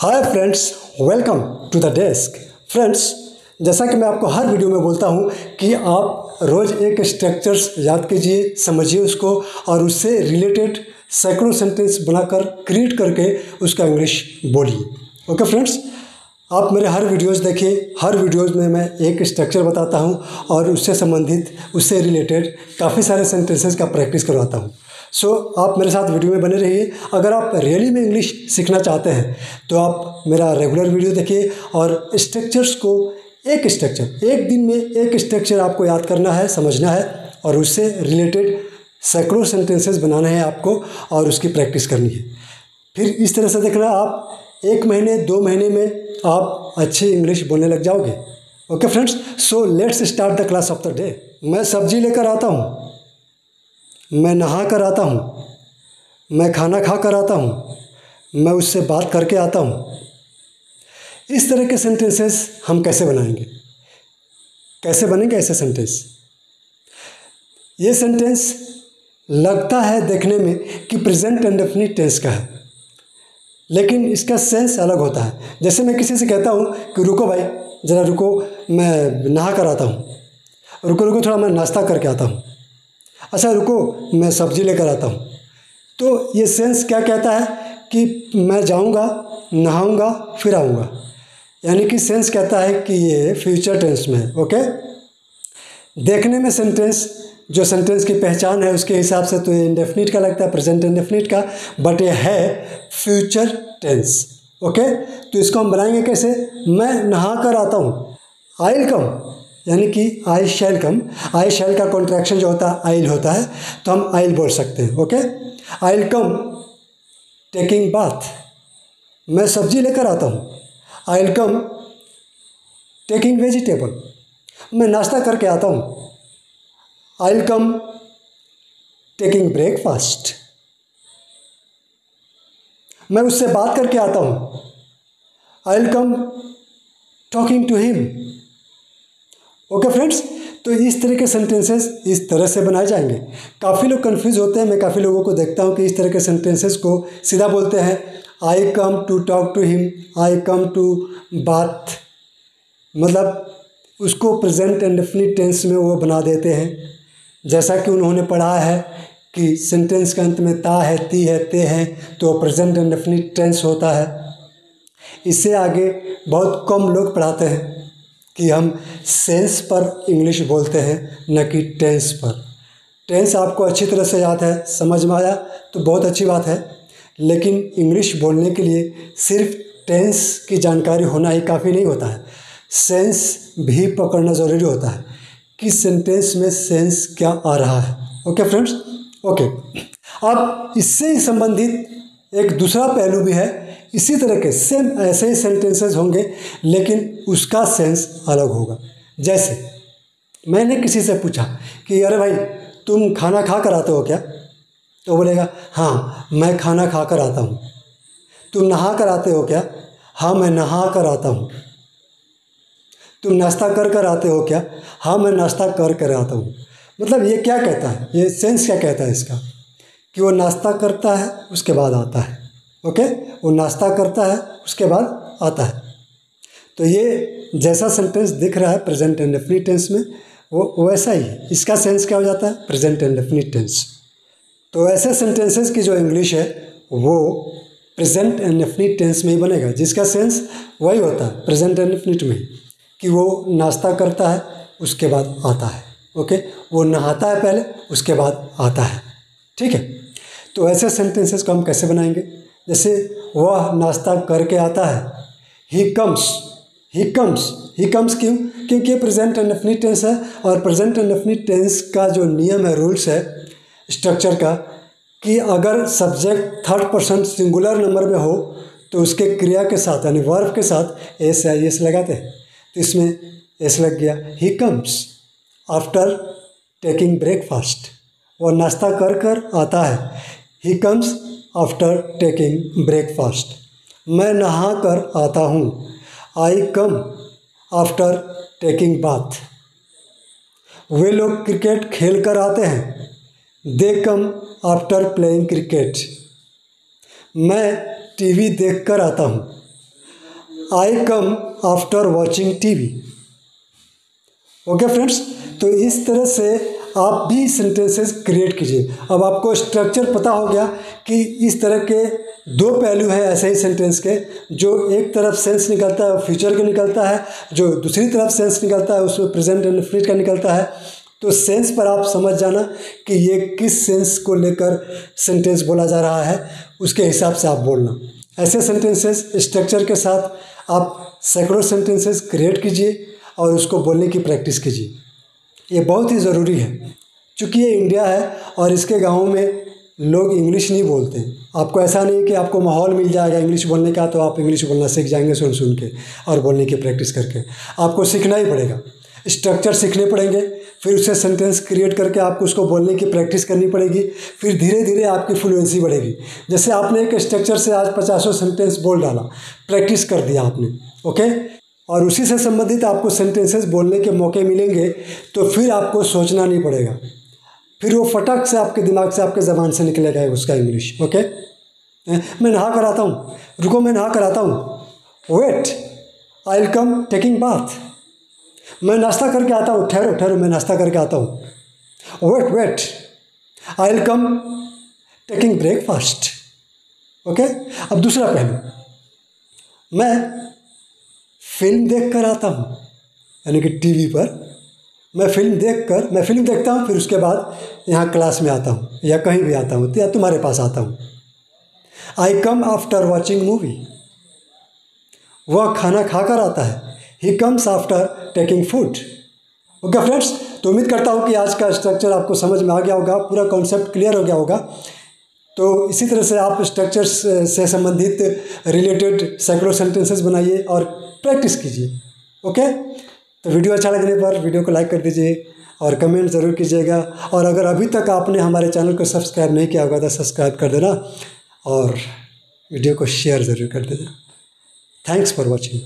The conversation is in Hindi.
Hi friends, welcome to the desk. Friends, जैसा कि मैं आपको हर वीडियो में बोलता हूं कि आप रोज़ एक स्ट्रक्चर्स याद कीजिए, समझिए उसको और उससे रिलेटेड सैकड़ों सेंटेंस बनाकर क्रिएट करके उसका इंग्लिश बोलिए। ओके फ्रेंड्स, आप मेरे हर वीडियोज़ देखिए। हर वीडियोज़ में मैं एक स्ट्रक्चर बताता हूं और उससे संबंधित, उससे रिलेटेड काफ़ी सारे सेंटेंसेस का प्रैक्टिस करवाता हूं। सो आप मेरे साथ वीडियो में बने रहिए। अगर आप रियली में इंग्लिश सीखना चाहते हैं तो आप मेरा रेगुलर वीडियो देखिए और स्ट्रक्चर्स को एक दिन में एक स्ट्रक्चर आपको याद करना है, समझना है और उससे रिलेटेड सैकड़ों सेंटेंसेस बनाने हैं आपको और उसकी प्रैक्टिस करनी है। फिर इस तरह से देखना, आप 1 महीने 2 महीने में आप अच्छी इंग्लिश बोलने लग जाओगे। Okay friends, so let's start the class of the day. मैं सब्जी लेकर आता हूँ, मैं नहा कर आता हूँ, मैं खाना खा कर आता हूँ, मैं उससे बात करके आता हूँ। इस तरह के सेंटेंसेस हम कैसे बनाएंगे, कैसे बनेंगे ऐसे सेंटेंस? ये सेंटेंस लगता है देखने में कि प्रेजेंट इंडेफिनिट टेंस का है, लेकिन इसका सेंस अलग होता है। जैसे मैं किसी से कहता हूँ कि रुको भाई, ज़रा रुको, मैं नहा कर आता हूँ। रुको रुको थोड़ा, मैं नाश्ता करके आता हूँ। अच्छा रुको, मैं सब्जी लेकर आता हूँ। तो ये सेंस क्या कहता है कि मैं जाऊँगा, नहाऊँगा, फिर आऊँगा। यानी कि सेंस कहता है कि ये फ्यूचर टेंस में है। ओके, देखने में सेंटेंस, जो सेंटेंस की पहचान है उसके हिसाब से तो ये इंडेफिनिट का लगता है, प्रेजेंट इंडेफिनिट का, बट ये है फ्यूचर टेंस। ओके, तो इसको हम बनाएंगे कैसे? मैं नहा कर आता हूँ, आई विल कम, यानी कि आई शैल कम। आई शैल का कॉन्ट्रैक्शन जो होता है आइल होता है, तो हम आइल बोल सकते हैं। Okay, I will come taking bath. मैं सब्जी लेकर आता हूँ, I will come taking vegetable. मैं नाश्ता करके आता हूँ, I will come taking breakfast. मैं उससे बात करके आता हूँ, I will come talking to him. Okay friends, तो इस तरह के सेंटेंसेस इस तरह से बनाए जाएंगे। काफ़ी लोग कंफ्यूज होते हैं, मैं काफ़ी लोगों को देखता हूँ कि इस तरह के सेंटेंसेस को सीधा बोलते हैं, I come to talk to him, I come to bath, मतलब उसको प्रेजेंट इंडेफिनिट टेंस में वो बना देते हैं। जैसा कि उन्होंने पढ़ा है कि सेंटेंस के अंत में ता है, ती है, ते है, तो प्रेजेंट इंडेफिनिट टेंस होता है। इससे आगे बहुत कम लोग पढ़ाते हैं कि हम सेंस पर इंग्लिश बोलते हैं, न कि टेंस पर। टेंस आपको अच्छी तरह से याद है, समझ में आया तो बहुत अच्छी बात है, लेकिन इंग्लिश बोलने के लिए सिर्फ टेंस की जानकारी होना ही काफ़ी नहीं होता है, सेंस भी पकड़ना ज़रूरी होता है कि सेंटेंस में सेंस क्या आ रहा है। ओके फ्रेंड्स, ओके, अब इससे ही संबंधित एक दूसरा पहलू भी है। इसी तरह के सेम ऐसे ही सेंटेंसेस होंगे, लेकिन उसका सेंस अलग होगा। जैसे मैंने किसी से पूछा कि अरे भाई, तुम खाना खा कर आते हो क्या? तो बोलेगा हाँ, मैं खाना खा कर आता हूँ। तुम नहा कर आते हो क्या? हाँ, मैं नहा कर आता हूँ। तुम नाश्ता कर आते हो क्या? हाँ, मैं नाश्ता कर आता हूँ। मतलब ये क्या कहता है, ये सेंस क्या कहता है इसका, कि वो नाश्ता करता है उसके बाद आता है। ओके, वो नाश्ता करता है उसके बाद आता है। तो ये जैसा सेंटेंस दिख रहा है प्रेजेंट इंडेफिनिट टेंस में, वो वैसा ही है। इसका सेंस क्या हो जाता है? Present indefinite tense. तो ऐसे सेंटेंसेस की जो इंग्लिश है वो प्रेजेंट इंडेफिनिट टेंस में ही बनेगा, जिसका सेंस वही होता है प्रेजेंट इंडेफिनिट में, कि वो नाश्ता करता है उसके बाद आता है। ओके, वो नहाता है पहले उसके बाद आता है। ठीक है, तो ऐसे सेंटेंसेस को हम कैसे बनाएंगे? जैसे वह नाश्ता करके आता है, ही कम्स। ही कम्स क्यों? क्योंकि प्रेजेंट इंडेफिनिट टेंस है, और प्रेजेंट इंडेफिनिट टेंस का जो नियम है, रूल्स है स्ट्रक्चर का, कि अगर subject third person singular number में हो तो उसके क्रिया के साथ यानी वर्ब के साथ एस या एस लगाते हैं। तो इसमें एस लग गया। He comes after taking breakfast, वह नाश्ता कर आता है। He comes after taking breakfast. मैं नहा कर आता हूँ, I come after taking bath. वे लोग क्रिकेट खेल कर आते हैं, they come after playing cricket. मैं टीवी देख कर आता हूँ, I come after watching TV. Okay friends, तो इस तरह से आप भी सेंटेंसेस क्रिएट कीजिए। अब आपको स्ट्रक्चर पता हो गया कि इस तरह के दो पहलू हैं ऐसे ही सेंटेंस के, जो एक तरफ सेंस निकलता है फ्यूचर का निकलता है, जो दूसरी तरफ सेंस निकलता है उसमें प्रेजेंट इंडेफिनिट का निकलता है। तो सेंस पर आप समझ जाना कि ये किस सेंस को लेकर सेंटेंस बोला जा रहा है, उसके हिसाब से आप बोलना। ऐसे सेंटेंसेस स्ट्रक्चर के साथ आप सैकड़ों सेंटेंसेस क्रिएट कीजिए और उसको बोलने की प्रैक्टिस कीजिए। ये बहुत ही ज़रूरी है, क्योंकि ये इंडिया है और इसके गाँव में लोग इंग्लिश नहीं बोलते। आपको ऐसा नहीं कि आपको माहौल मिल जाएगा इंग्लिश बोलने का तो आप इंग्लिश बोलना सीख जाएंगे सुन सुन के और बोलने की प्रैक्टिस करके। आपको सीखना ही पड़ेगा, स्ट्रक्चर सीखने पड़ेंगे, फिर उससे सेंटेंस क्रिएट करके आपको उसको बोलने की प्रैक्टिस करनी पड़ेगी, फिर धीरे धीरे आपकी फ्लुएंसी बढ़ेगी। जैसे आपने एक स्ट्रक्चर से आज 50 सेंटेंस बोल डाला, प्रैक्टिस कर दिया आपने, ओके, और उसी से संबंधित आपको सेंटेंसेस बोलने के मौके मिलेंगे, तो फिर आपको सोचना नहीं पड़ेगा, फिर वो फटक से आपके दिमाग से आपके ज़बान से निकलेगा उसका इंग्लिश। ओके, मैं नहा कर आता हूँ, रुको मैं नहा कर आता हूँ, wait I will come taking bath. मैं नाश्ता करके आता हूँ, ठहरो ठहरो मैं नाश्ता करके आता हूँ, wait wait I will come taking breakfast. Okay, अब दूसरा पहलू, मैं फिल्म देख कर आता हूँ, यानी कि टीवी पर मैं फिल्म देखता हूँ, फिर उसके बाद यहाँ क्लास में आता हूँ या कहीं भी आता हूँ या तुम्हारे पास आता हूँ। I come after watching movie. वह खाना खाकर आता है, he comes after taking food. Okay friends, तो उम्मीद करता हूँ कि आज का स्ट्रक्चर आपको समझ में आ गया होगा, पूरा कॉन्सेप्ट क्लियर हो गया होगा। तो इसी तरह से आप स्ट्रक्चर्स से संबंधित रिलेटेड सैकड़ों सेंटेंसेस बनाइए और प्रैक्टिस कीजिए। ओके, तो वीडियो अच्छा लगने पर वीडियो को लाइक कर दीजिए और कमेंट ज़रूर कीजिएगा, और अगर अभी तक आपने हमारे चैनल को सब्सक्राइब नहीं किया होगा तो सब्सक्राइब कर देना और वीडियो को शेयर ज़रूर कर देना। Thanks for watching.